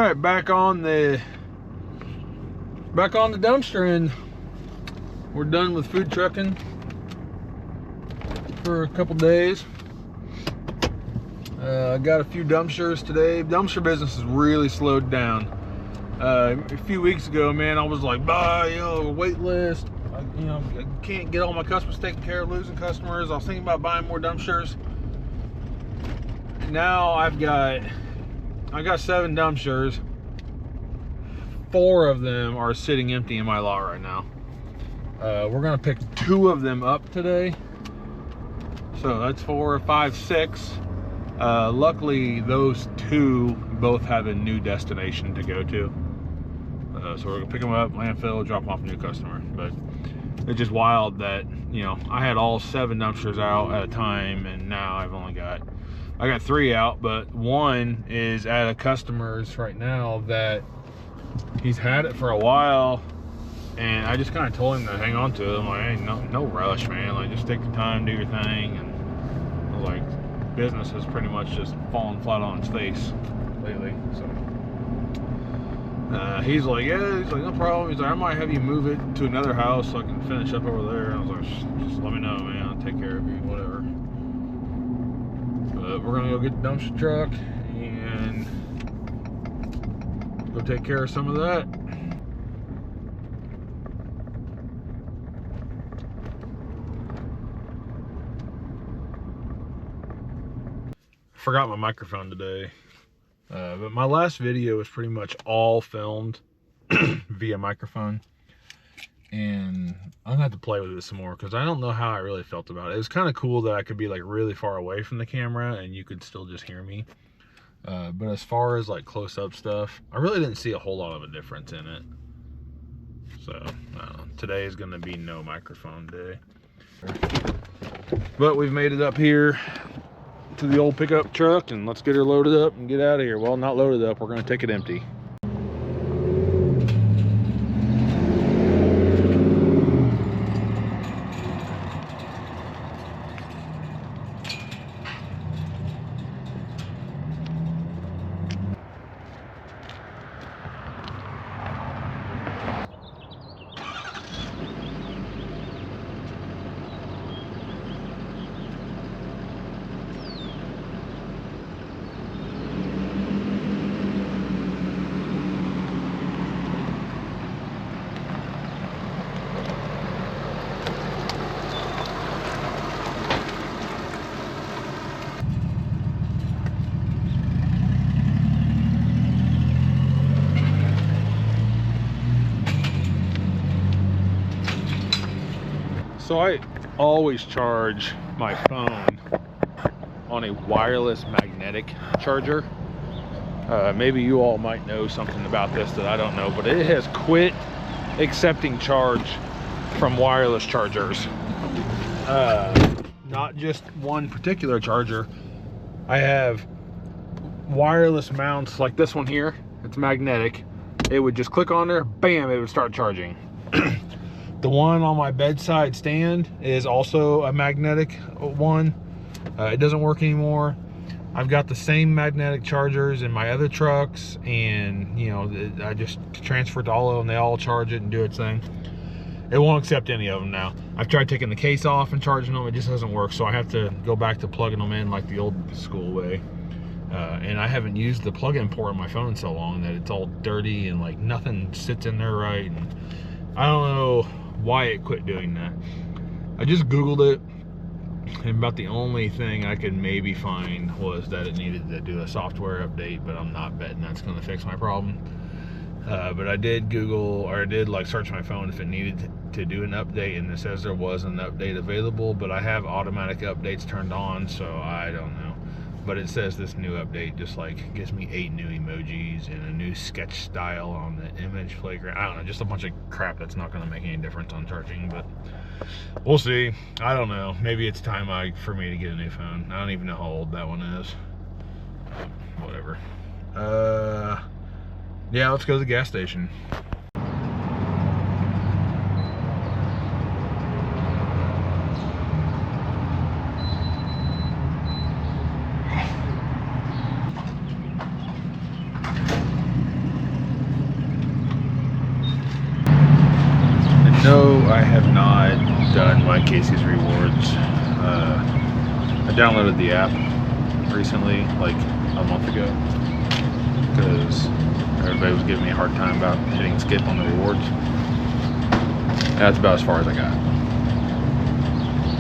right, back on the dumpster, and we're done with food trucking for a couple days. I got a few dumpsters today. Dumpster business has really slowed down. A few weeks ago, man, I was like, wait list. I can't get all my customers taken care of, losing customers. I was thinking about buying more dumpsters. Now I got 7 dumpsters. 4 of them are sitting empty in my lot right now. We're gonna pick 2 of them up today. So that's 4, 5, 6. Luckily, those 2 both have a new destination to go to. So we're gonna pick them up, landfill, drop them off a new customer. But it's just wild that, I had all 7 dumpsters out at a time, and now I got 3 out, but 1 is at a customer's right now that he's had it for a while, and I just kind of told him to hang on to it. I'm like, hey, no rush, man. Like, just take your time, do your thing. And I was like, business has pretty much just fallen flat on its face lately. So he's like, no problem. He's like, I might have you move it to another house so I can finish up over there. And I was like, just let me know, man. I'll take care of you, whatever. But we're gonna go get the dumpster truck and go take care of some of that. Forgot my microphone today, but my last video was pretty much all filmed via microphone, and I'm gonna have to play with it some more because I don't know how I really felt about it. It was kind of cool that I could be like really far away from the camera and you could still just hear me, but as far as like close-up stuff, I really didn't see a whole lot of a difference in it. So I don't know, today is gonna be no microphone day, but we've made it up here to the old pickup truck, and let's get her loaded up and get out of here. Well, not loaded up, we're gonna take it empty. So I always charge my phone on a wireless magnetic charger. Maybe you all might know something about this that I don't know, but it has quit accepting charge from wireless chargers. Not just one particular charger. I have wireless mounts like this one here. It's magnetic. It would just click on there, bam, it would start charging. The one on my bedside stand is also a magnetic one. It doesn't work anymore. I've got the same magnetic chargers in my other trucks, and I just transferred to all of them. They all charge it and do its thing. It won't accept any of them now. I've tried taking the case off and charging them. It just doesn't work, so I have to go back to plugging them in like the old school way. And I haven't used the plug-in port on my phone in so long that it's all dirty and like nothing sits in there right. And I don't know why it quit doing that. I just Googled it, and about the only thing I could maybe find was that it needed to do a software update, but I'm not betting that's going to fix my problem. But I did Google, or I did like search my phone if it needed to do an update, and it says there was an update available, but I have automatic updates turned on, so I don't know. But it says this new update just like gives me 8 new emojis and a new sketch style on the image playground. I don't know, just a bunch of crap that's not going to make any difference on charging, but we'll see. I don't know. Maybe it's time for me to get a new phone. I don't even know how old that one is. Whatever. Yeah, let's go to the gas station. No, I have not done my Casey's Rewards. I downloaded the app recently, like a month ago, because everybody was giving me a hard time about hitting skip on the rewards. That's about as far as I got.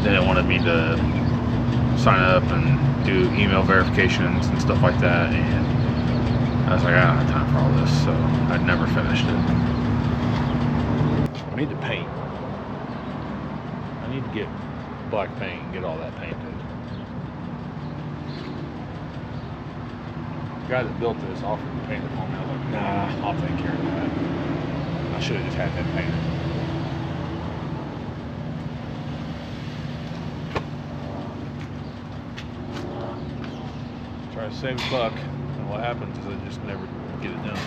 Then it wanted me to sign up and do email verifications and stuff like that, and I was like, I don't have time for all this, so I never finished it. I need to paint. I need to get black paint and get all that painted. The guy that built this offered to paint it for me. I was like, nah, I'll take care of that. I should have just had that painted. Try to save a buck, and what happens is I just never get it done.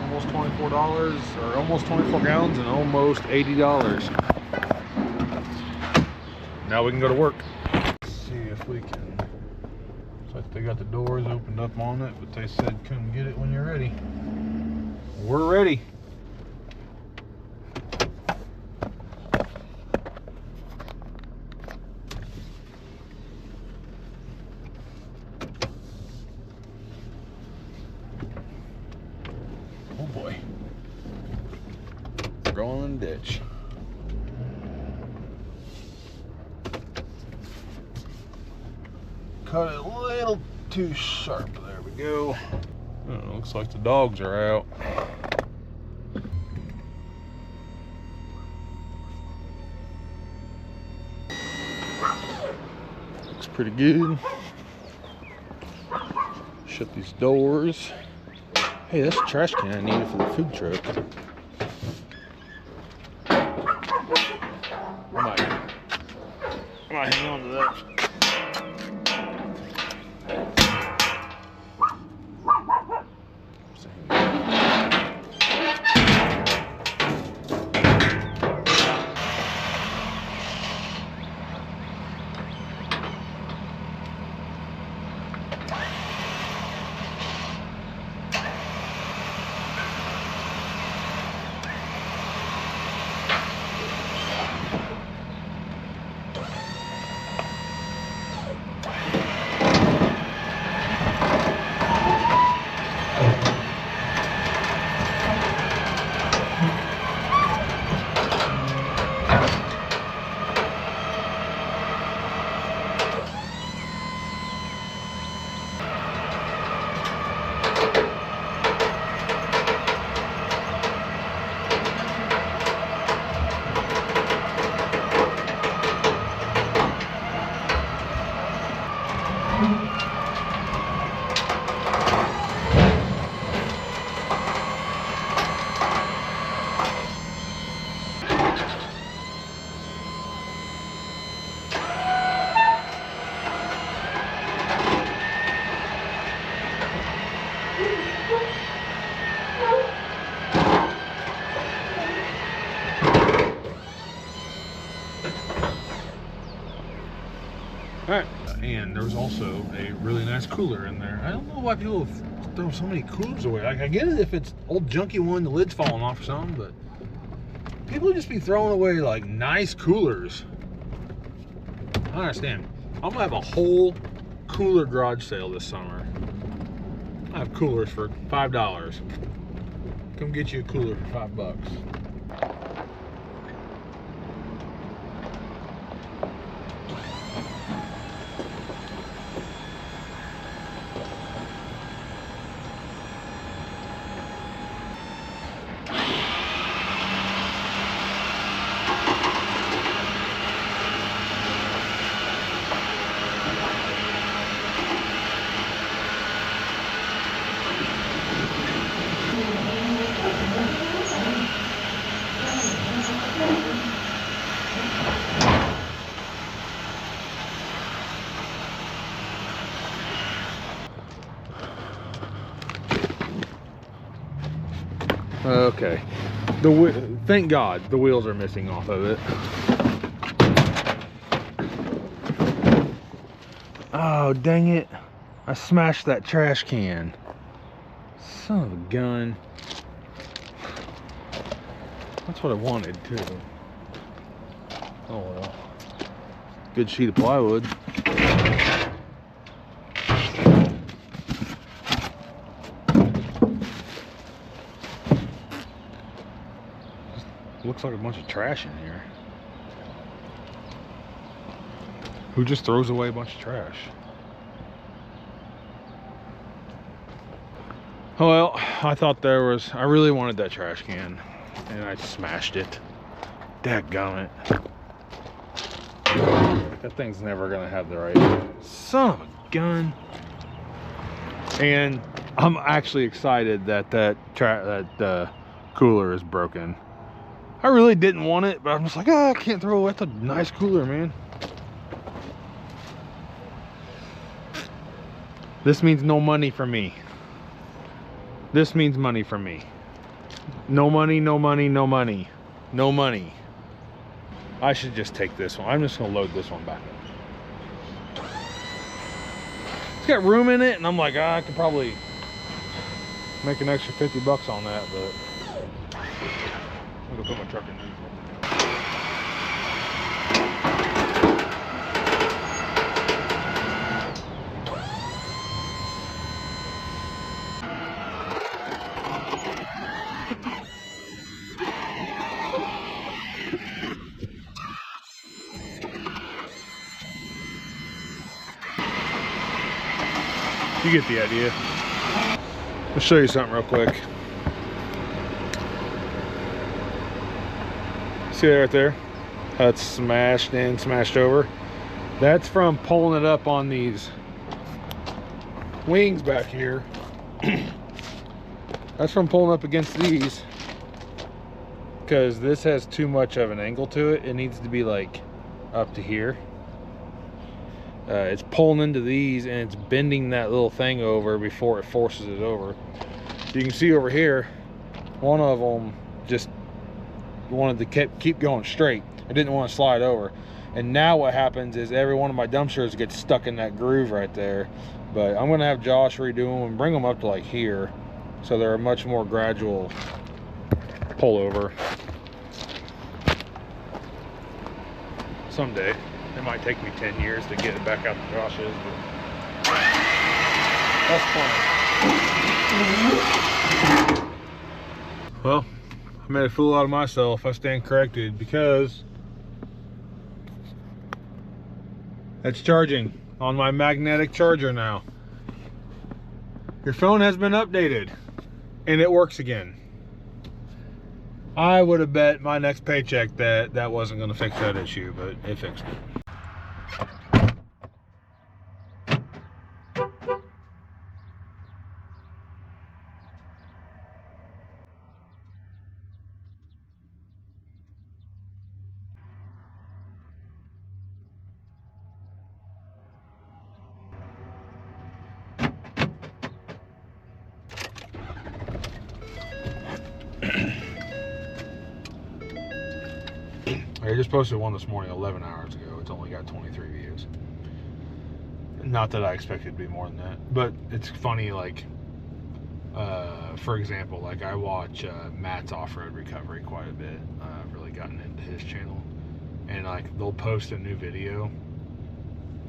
Almost $24, or almost 24 gallons, and almost $80. Now we can go to work. Let's see if we can. Looks like they got the doors opened up on it, but they said come get it when you're ready. We're ready. Oh boy. We're going in the ditch. Cut it a little too sharp. There we go. Oh, looks like the dogs are out. Looks pretty good. Shut these doors. Hey, that's a trash can I needed for the food truck. I might hang on to that. Alright, and there was also a really nice cooler in there. I don't know why people throw so many coolers away. Like, I get it if it's old junky one, the lid's falling off or something, but people just be throwing away like nice coolers. I don't understand. I'm gonna have a whole cooler garage sale this summer. I have coolers for $5. Come get you a cooler for $5. Okay. Thank God the wheels are missing off of it. Oh, dang it. I smashed that trash can. Son of a gun. That's what I wanted too. Oh well. Good sheet of plywood. Looks like a bunch of trash in here. Who just throws away a bunch of trash? Well, I thought I really wanted that trash can, and I smashed it. Dadgummit. That thing's never gonna have the right. Son of a gun. And I'm actually excited that that cooler is broken. I really didn't want it, but I'm just like, oh, I can't throw away. That's a nice cooler, man. This means no money for me. This means money for me. No money, no money, no money. No money. I should just take this one. I'm just gonna load this one back up. It's got room in it, and I'm like, I could probably make an extra 50 bucks on that, but I'm gonna put my truck in there. You get the idea. I'll show you something real quick. See that right there? How it's smashed in, smashed over. That's from pulling it up on these wings back here. That's from pulling up against these, because this has too much of an angle to it. It needs to be like up to here. It's pulling into these, and it's bending that little thing over before it forces it over. You can see over here, one of them just wanted to keep going straight. It didn't want to slide over. And now what happens is every one of my dumpsters gets stuck in that groove right there. But I'm gonna have Josh redo them and bring them up to like here, so they're a much more gradual pullover. Someday. It might take me 10 years to get it back out to Josh's, but that's fun. Well, I made a fool out of myself. I stand corrected, because it's charging on my magnetic charger now. Your phone has been updated and it works again. I would have bet my next paycheck that that wasn't going to fix that issue, but it fixed it. I just posted one this morning 11 hours ago. It's only got 23 views. Not that I expected it to be more than that, but it's funny, like, for example, like I watch Matt's Off-Road Recovery quite a bit. I've really gotten into his channel, and like they'll post a new video,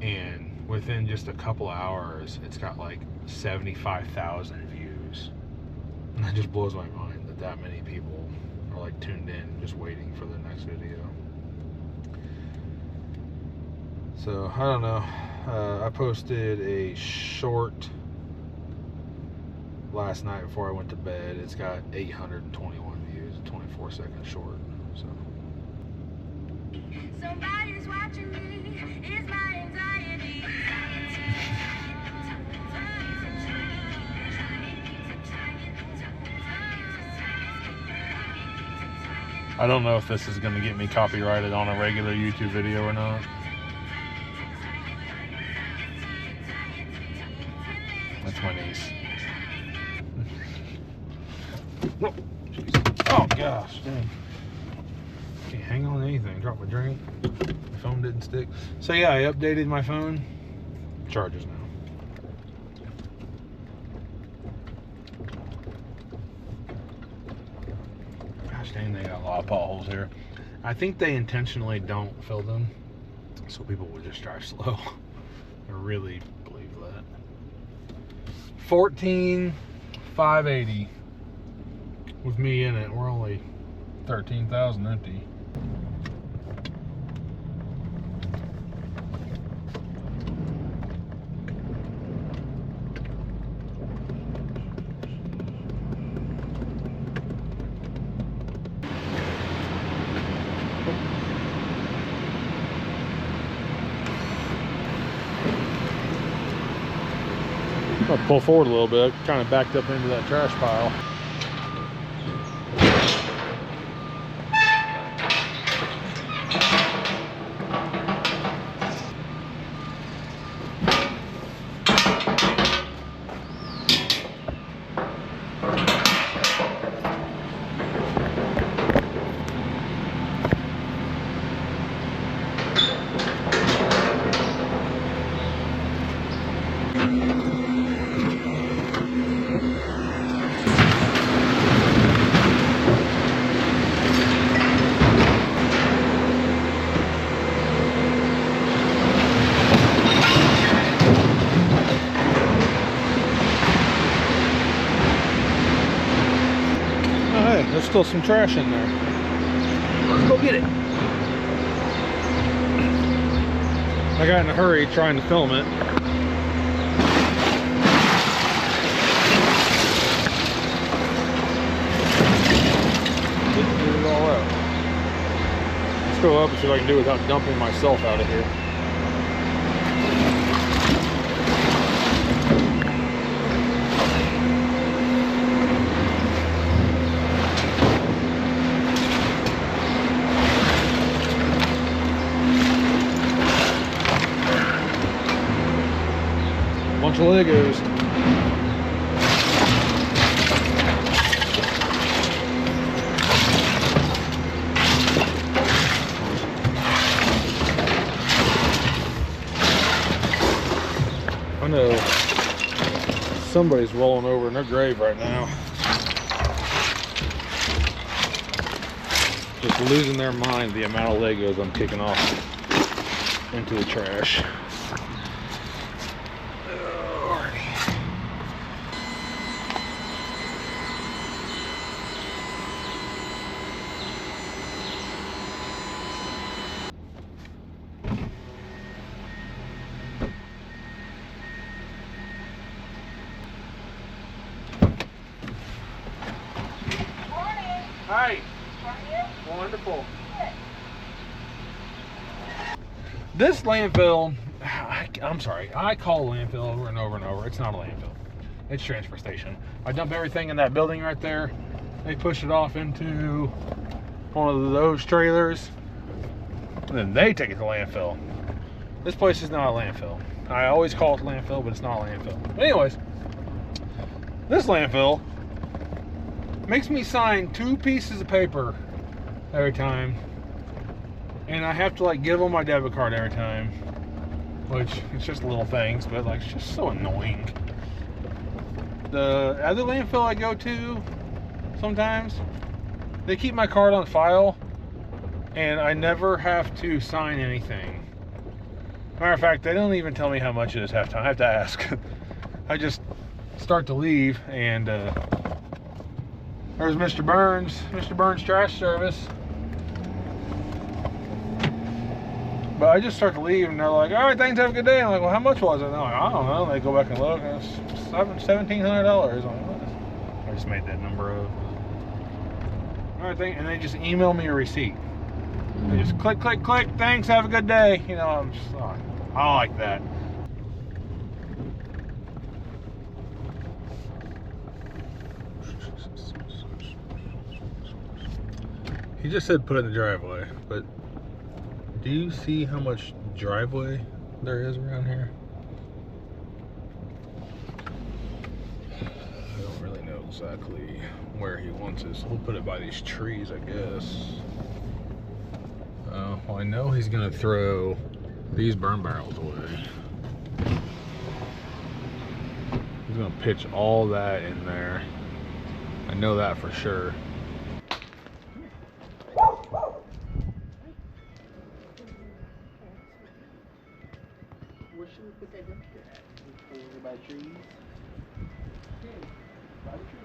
and within just a couple hours it's got like 75,000 views, and that just blows my mind that many people are like tuned in just waiting for the next video. So I don't know. I posted a short last night before I went to bed. It's got 821 views, 24-second short. So somebody's watching me, is my anxiety. I don't know if this is going to get me copyrighted on a regular YouTube video or not. That's my niece. Oh, jeez. Oh gosh, dang. Can't hang on to anything. Drop a drink. My phone didn't stick. So yeah, I updated my phone. Charges now. Gosh dang, they got a lot of potholes here. I think they intentionally don't fill them so people would just drive slow. I really believe that. 14,580 with me in it. We're only 13,000 empty. I'll pull forward a little bit, kind of backed up into that trash pile. There's still some trash in there. Let's go get it. I got in a hurry trying to film it. Get it all out. Let's go up and see what I can do without dumping myself out of here. Bunch of Legos. I know somebody's rolling over in their grave right now. Just losing their mind the amount of Legos I'm kicking off into the trash. Hi. How are you? Wonderful. Good. This landfill, I'm sorry, I call landfill over and over and over. It's not a landfill. It's transfer station. I dump everything in that building right there. They push it off into one of those trailers. And then they take it to landfill. This place is not a landfill. I always call it a landfill, but it's not a landfill. But anyways, this landfill makes me sign 2 pieces of paper every time, and I have to like give them my debit card every time, which it's just little things, but like it's just so annoying. The other landfill I go to sometimes, they keep my card on file and I never have to sign anything. Matter of fact, they don't even tell me how much it is half time. I have to ask. I just start to leave, and there's Mr. Burns Trash Service. But I just start to leave, and they're like, all right, thanks, have a good day. I'm like, well, how much was it? And I'm like, I don't know. And they go back and look, and it's $1,700. I just made that number up. All right, and they just email me a receipt. They just click, click, click, thanks, have a good day. You know, I'm just, I like that. He just said put it in the driveway, but do you see how much driveway there is around here? I don't really know. exactly where he wants it, so we'll put it by these trees, I guess. Well, I know he's gonna throw these burn barrels away. He's gonna pitch all that in there. I know that for sure. Where should we put that dumpster at? Over by trees? Okay, by the trees.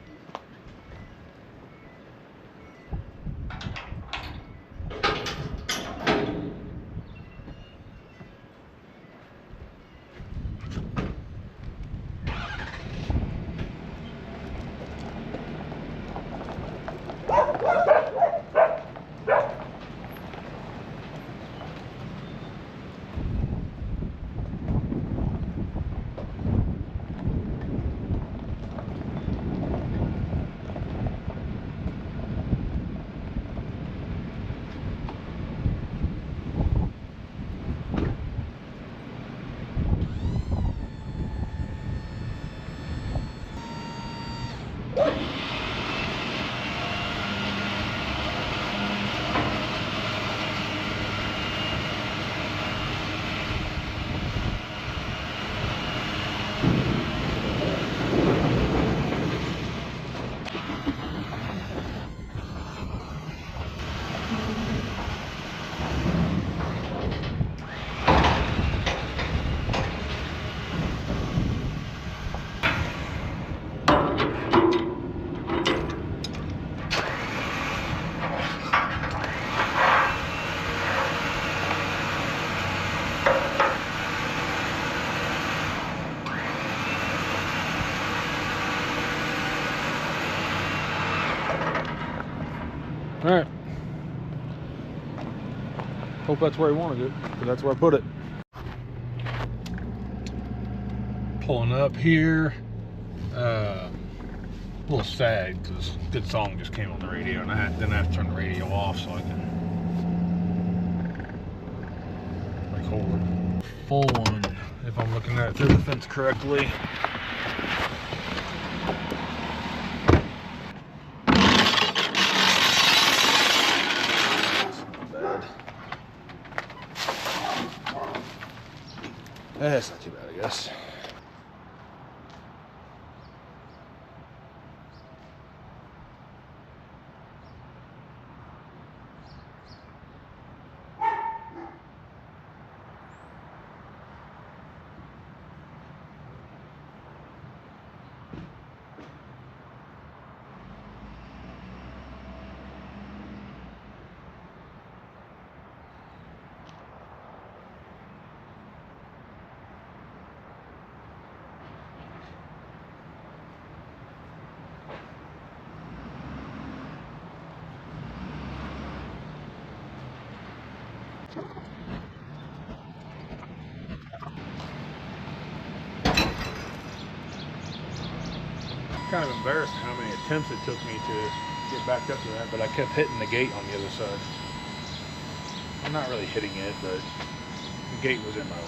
All right. Hope that's where he wanted it, but that's where I put it. Pulling up here. A little sad because a good song just came on the radio, and then I have to turn the radio off so I can record. Full one, if I'm looking at it through the fence correctly. That's not too bad, I guess. Kind of embarrassing how many attempts it took me to get back up to that, but I kept hitting the gate on the other side. I'm not really hitting it, but the gate was in my way.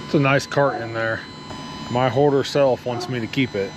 It's a nice cart in there. My hoarder self wants me to keep it.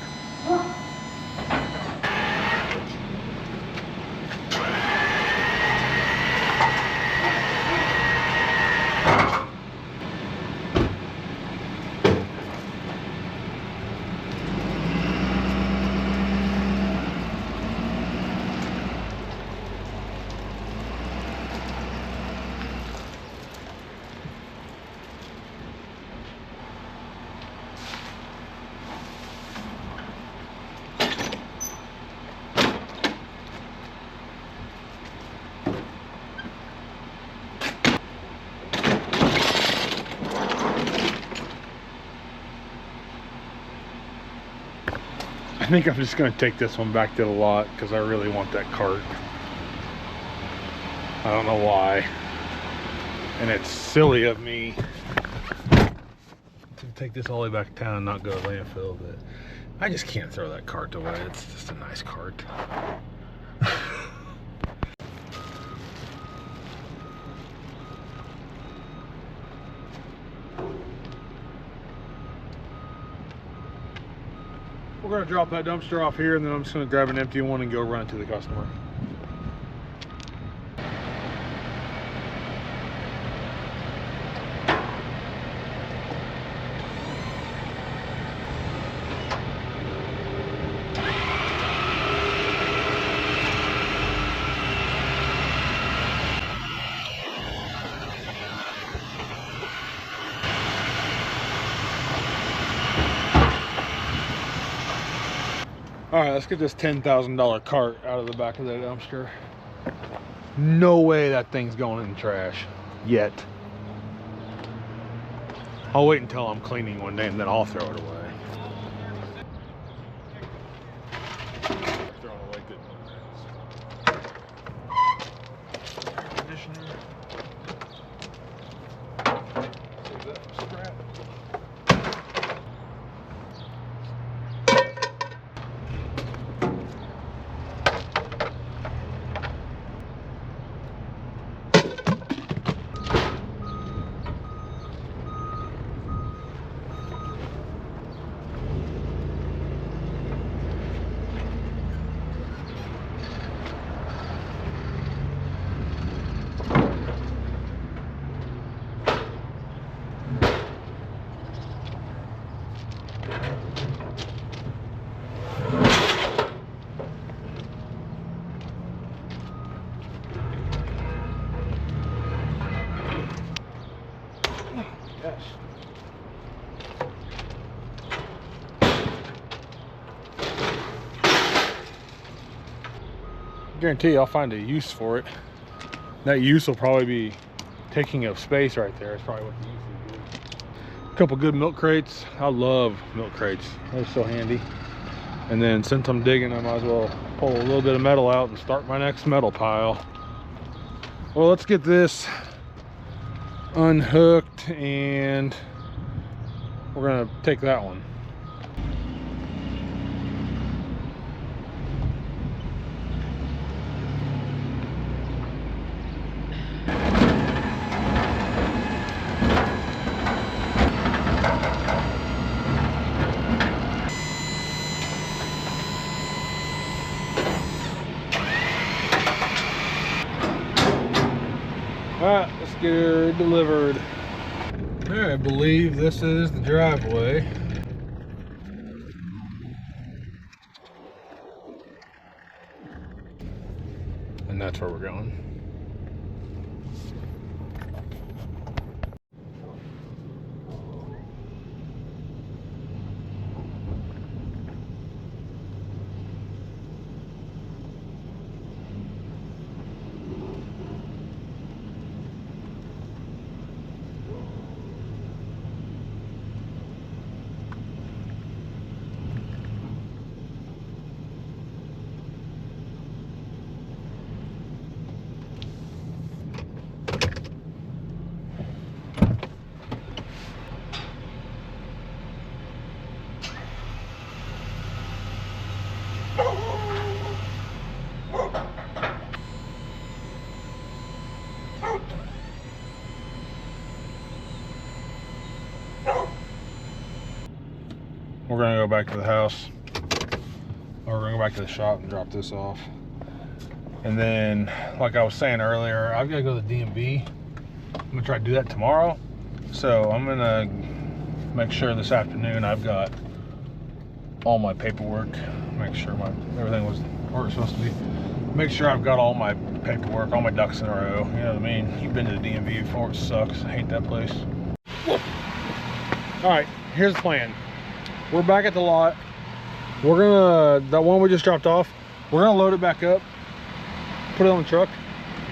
I think I'm just going to take this one back to the lot because I really want that cart. I don't know why. And it's silly of me to take this all the way back to town and not go to landfill, but I just can't throw that cart away. It's just a nice cart. We're gonna drop that dumpster off here, and then I'm just gonna grab an empty one and go run it to the customer. All right, let's get this $10,000 cart out of the back of that dumpster. No way that thing's going in the trash yet. I'll wait until I'm cleaning one day and then I'll throw it away. Throwing away good air conditioner. Save that for scrap. Yes. Guarantee I'll find a use for it. That use will probably be taking up space right there. It's probably what the use is. A couple good milk crates. I love milk crates. They're so handy. And then since I'm digging, I might as well pull a little bit of metal out and start my next metal pile. Well, let's get this unhooked and we're gonna take that one. All right, let's get her delivered. All right, I believe this is the driveway. And that's where we're going. We're gonna go back to the house, or we're gonna go back to the shop and drop this off. And then, like I was saying earlier, I've gotta go to the DMV. I'm gonna try to do that tomorrow. So I'm gonna make sure this afternoon I've got all my paperwork, make sure everything was where it's supposed to be. Make sure I've got all my paperwork, all my ducks in a row. You know what I mean? You've been to the DMV before, it sucks. I hate that place. Whoa. All right, here's the plan. We're back at the lot. We're gonna, that one we just dropped off, we're gonna load it back up, put it on the truck.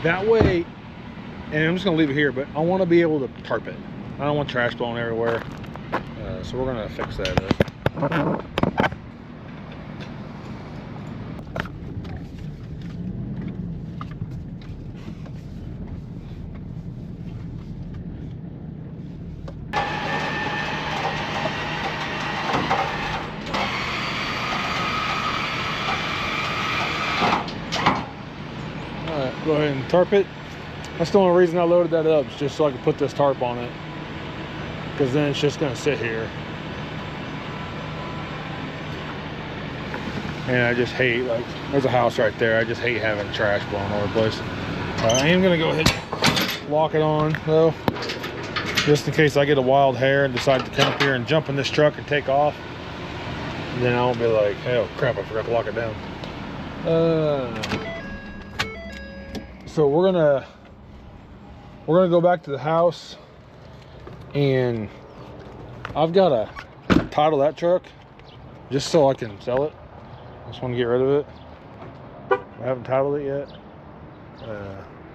That way, and I'm just gonna leave it here, but I wanna be able to tarp it. I don't want trash blowing everywhere. So we're gonna fix that up. gonna go ahead and tarp it. That's the only reason I loaded that up, is just so I could put this tarp on it, because then it's just gonna sit here. And I just hate, like, there's a house right there. I just hate having trash blowing all over the place. I am gonna go ahead and lock it on though, just in case I get a wild hair and decide to come up here and jump in this truck and take off. And then I won't be like, oh crap, I forgot to lock it down. So we're gonna go back to the house, and I've got to title that truck just so I can sell it. I just want to get rid of it. I haven't titled it yet.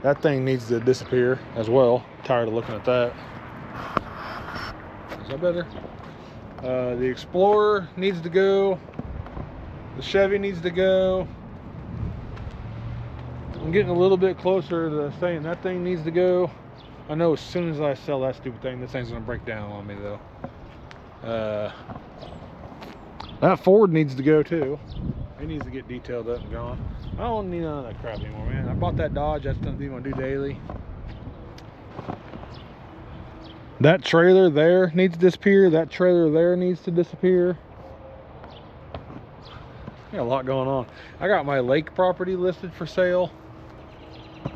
That thing needs to disappear as well. Tired of looking at that. Is that better? The Explorer needs to go. The Chevy needs to go. I'm getting a little bit closer to saying that thing needs to go. I know as soon as I sell that stupid thing, this thing's gonna break down on me though. That Ford needs to go too. It needs to get detailed up and gone. I don't need none of that crap anymore, man. I bought that Dodge. That's gonna be my new daily. That trailer there needs to disappear. That trailer there needs to disappear. Got a lot going on. I got my lake property listed for sale.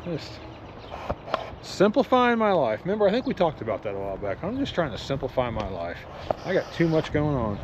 Just simplifying my life. Remember, I think we talked about that a while back. I'm just trying to simplify my life. I got too much going on.